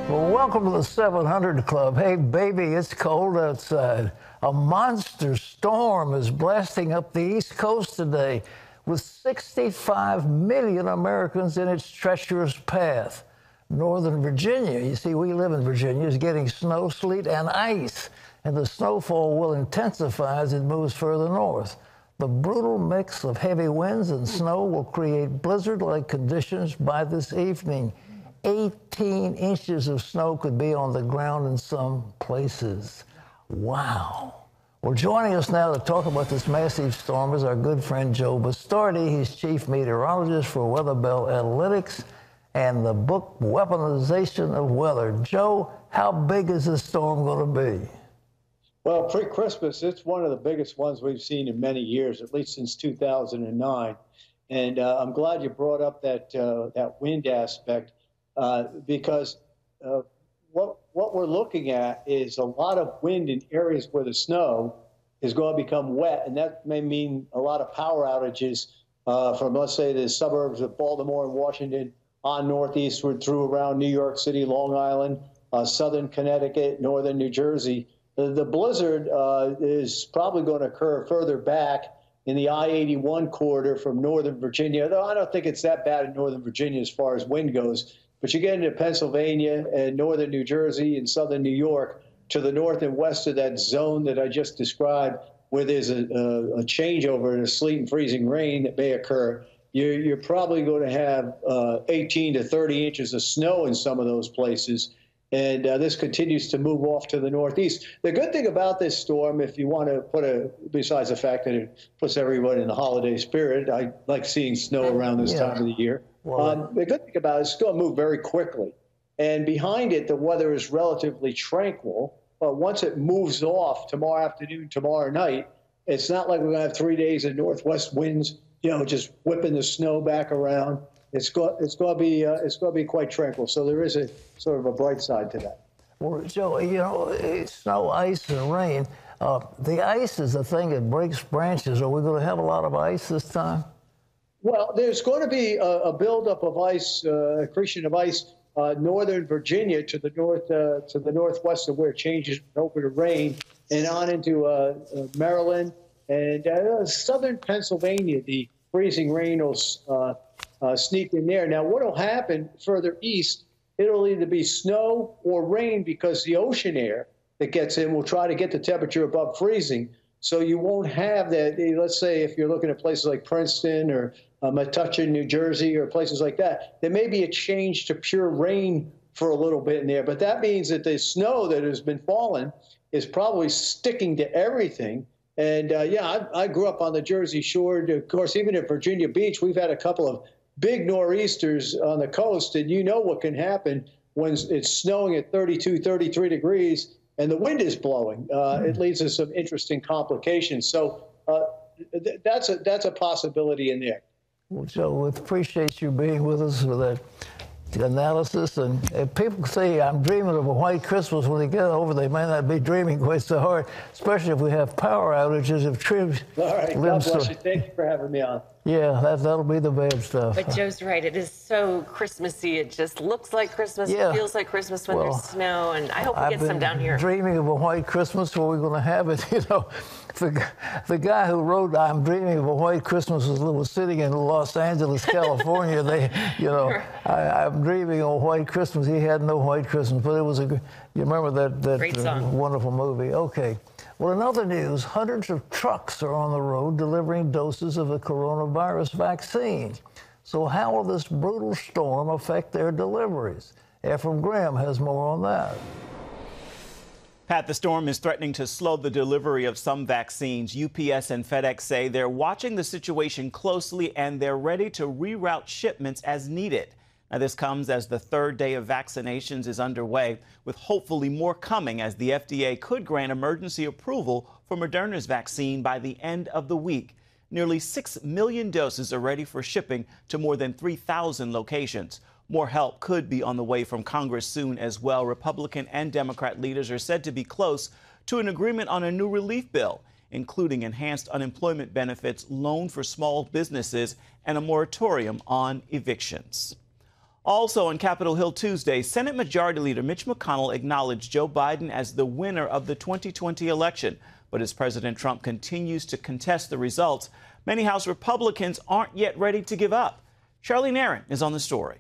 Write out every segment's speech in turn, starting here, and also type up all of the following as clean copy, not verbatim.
Well, welcome to the 700 Club. Hey, baby, it's cold outside. A monster storm is blasting up the East Coast today, with 65 million Americans in its treacherous path. Northern Virginia, you see, we live in Virginia, is getting snow, sleet, and ice, and the snowfall will intensify as it moves further north. The brutal mix of heavy winds and snow will create blizzard-like conditions by this evening. 18 inches of snow could be on the ground in some places. Wow. Well, joining us now to talk about this massive storm is our good friend Joe Bastardi. He's chief meteorologist for Weather Bell Analytics and the book Weaponization of Weather. Joe, how big is this storm going to be? Well, pre-Christmas, it's one of the biggest ones we've seen in many years, at least since 2009. And I'm glad you brought up that wind aspect. Because what we're looking at is a lot of wind in areas where the snow is going to become wet, and that may mean a lot of power outages from, let's say, the suburbs of Baltimore and Washington on northeastward through around New York City, Long Island, southern Connecticut, northern New Jersey. The blizzard is probably going to occur further back in the I-81 corridor from northern Virginia, though I don't think it's that bad in northern Virginia as far as wind goes. But you get into Pennsylvania and northern New Jersey and southern New York to the north and west of that zone that I just described, where there's a changeover in a sleet and freezing rain that may occur. You're probably going to have 18 to 30 inches of snow in some of those places. And this continues to move off to the northeast. The good thing about this storm, if you want to besides the fact that it puts everyone in the holiday spirit, I like seeing snow around this time of the year. Well, the good thing about it is it's going to move very quickly. And behind it, the weather is relatively tranquil. But once it moves off tomorrow afternoon, tomorrow night, it's not like we're going to have 3 days of northwest winds, just whipping the snow back around. It's going to be quite tranquil. So there is a sort of a bright side to that. Well, Joe, snow, ice, and rain. The ice is the thing that breaks branches. Are we going to have a lot of ice this time? Well, there's going to be a buildup of ice, accretion of ice, northern Virginia to the northwest of where it changes over to rain, and on into Maryland and southern Pennsylvania. The freezing rain will sneak in there. Now, what will happen further east? It'll either be snow or rain because the ocean air that gets in will try to get the temperature above freezing. So you won't have that. Let's say if you're looking at places like Princeton or Metuchen, New Jersey, or places like that, there may be a change to pure rain for a little bit in there. But that means that the snow that has been falling is probably sticking to everything. And I grew up on the Jersey Shore. Of course, even at Virginia Beach, we've had a couple of big nor'easters on the coast. And you know what can happen when it's snowing at 32, 33 degrees and the wind is blowing. It leads to some interesting complications. So that's a possibility in there. Well, Joe, we appreciate you being with us for that analysis. And if people say I'm dreaming of a white Christmas, when they get over, they may not be dreaming quite so hard, especially if we have power outages. All right, God bless you. Thank you for having me on. Yeah, that'll be the bad stuff. But Joe's right. It is so Christmassy. It just looks like Christmas. Yeah. It feels like Christmas when there's snow. And I hope we get some down here. Dreaming of a white Christmas, where we're going to have it. The guy who wrote "I'm Dreaming of a White Christmas" was sitting in Los Angeles, California. I'm dreaming of a white Christmas. He had no white Christmas, but it was you remember that great song. Wonderful movie. Okay. Well, in other news, hundreds of trucks are on the road delivering doses of the coronavirus vaccine. So how will this brutal storm affect their deliveries? Ephraim Graham has more on that. Pat, the storm is threatening to slow the delivery of some vaccines. UPS and FedEx say they're watching the situation closely and they're ready to reroute shipments as needed. Now, this comes as the third day of vaccinations is underway, with hopefully more coming as the FDA could grant emergency approval for Moderna's vaccine by the end of the week. Nearly 6 million doses are ready for shipping to more than 3,000 locations. More help could be on the way from Congress soon as well. Republican and Democrat leaders are said to be close to an agreement on a new relief bill, including enhanced unemployment benefits, loan for small businesses, and a moratorium on evictions. Also on Capitol Hill Tuesday, Senate Majority Leader Mitch McConnell acknowledged Joe Biden as the winner of the 2020 election. But as President Trump continues to contest the results, many House Republicans aren't yet ready to give up. Charlene Aaron is on the story.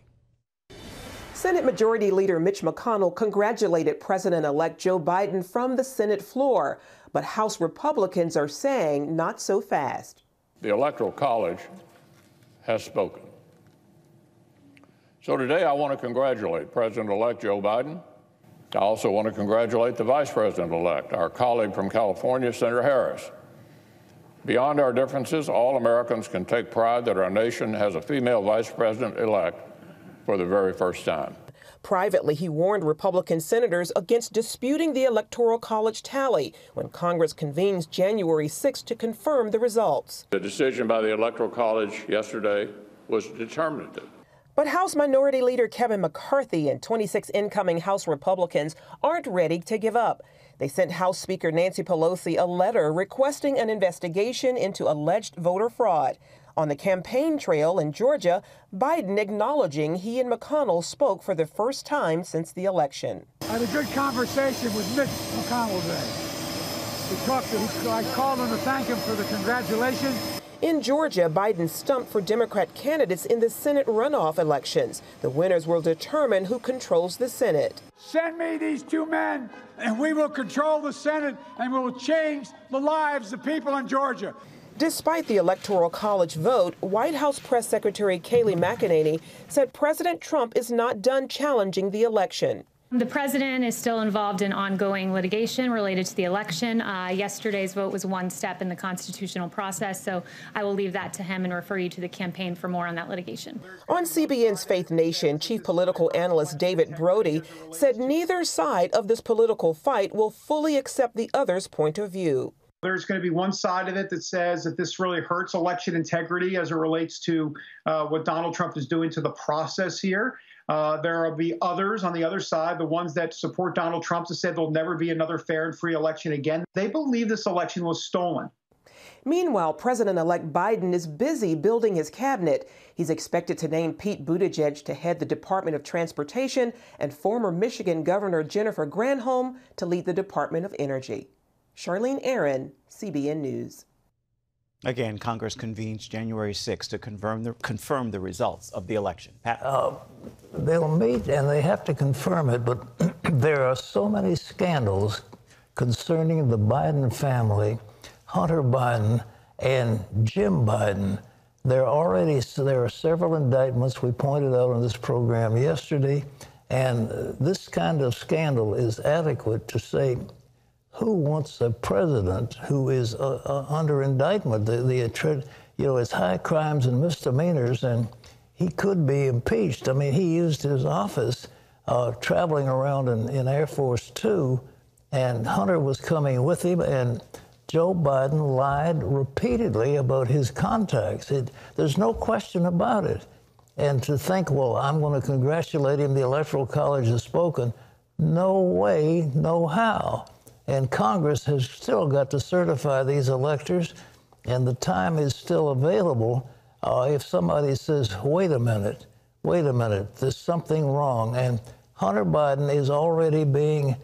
Senate Majority Leader Mitch McConnell congratulated President-elect Joe Biden from the Senate floor, but House Republicans are saying not so fast. The Electoral College has spoken. So today I want to congratulate President-elect Joe Biden. I also want to congratulate the Vice President-elect, our colleague from California, Senator Harris. Beyond our differences, all Americans can take pride that our nation has a female Vice President-elect for the very first time. Privately, he warned Republican senators against disputing the Electoral College tally when Congress convenes January 6 to confirm the results. The decision by the Electoral College yesterday was determinative. But House Minority Leader Kevin McCarthy and 26 incoming House Republicans aren't ready to give up. They sent House Speaker Nancy Pelosi a letter requesting an investigation into alleged voter fraud. On the campaign trail in Georgia, Biden acknowledging he and McConnell spoke for the first time since the election. I had a good conversation with Mitch McConnell today. I called him to thank him for the congratulations. In Georgia, Biden stumped for Democrat candidates in the Senate runoff elections. The winners will determine who controls the Senate. Send me these two men, and we will control the Senate, and we will change the lives of people in Georgia. Despite the Electoral College vote, White House Press Secretary Kayleigh McEnany said President Trump is not done challenging the election. The president is still involved in ongoing litigation related to the election. Yesterday's vote was one step in the constitutional process, so I will leave that to him and refer you to the campaign for more on that litigation. On CBN's Faith Nation, chief political analyst David Brody said neither side of this political fight will fully accept the other's point of view. There's going to be one side of it that says that this really hurts election integrity as it relates to what Donald Trump is doing to the process here. There will be others on the other side, the ones that support Donald Trump, that said there'll never be another fair and free election again. They believe this election was stolen. Meanwhile, President-elect Biden is busy building his cabinet. He's expected to name Pete Buttigieg to head the Department of Transportation and former Michigan Governor Jennifer Granholm to lead the Department of Energy. Charlene Aaron, CBN News. Again, Congress convenes January 6 to confirm the results of the election. Pat? They'll meet and they have to confirm it, but there are so many scandals concerning the Biden family, Hunter Biden and Jim Biden. There are several indictments we pointed out on this program yesterday, and this kind of scandal is adequate to say, who wants a president who is under indictment? It's high crimes and misdemeanors, and he could be impeached. I mean, he used his office traveling around in Air Force Two, and Hunter was coming with him, and Joe Biden lied repeatedly about his contacts. There's no question about it. And to think, well, I'm going to congratulate him, the Electoral College has spoken, no way, no how. And Congress has still got to certify these electors, and the time is still available. If somebody says, wait a minute, there's something wrong. And Hunter Biden is already being,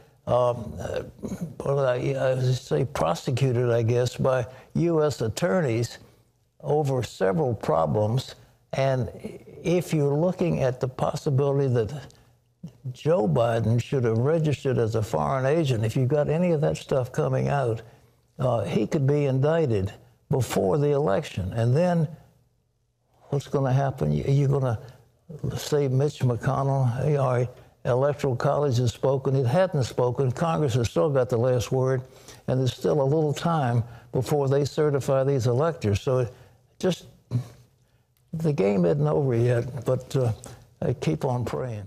prosecuted, I guess, by U.S. attorneys over several problems. And if you're looking at the possibility that Joe Biden should have registered as a foreign agent, if you've got any of that stuff coming out, he could be indicted before the election. And then what's going to happen? You're going to say Mitch McConnell, hey, all right, Electoral College has spoken. It hadn't spoken. Congress has still got the last word, and there's still a little time before they certify these electors. So the game isn't over yet, but I keep on praying.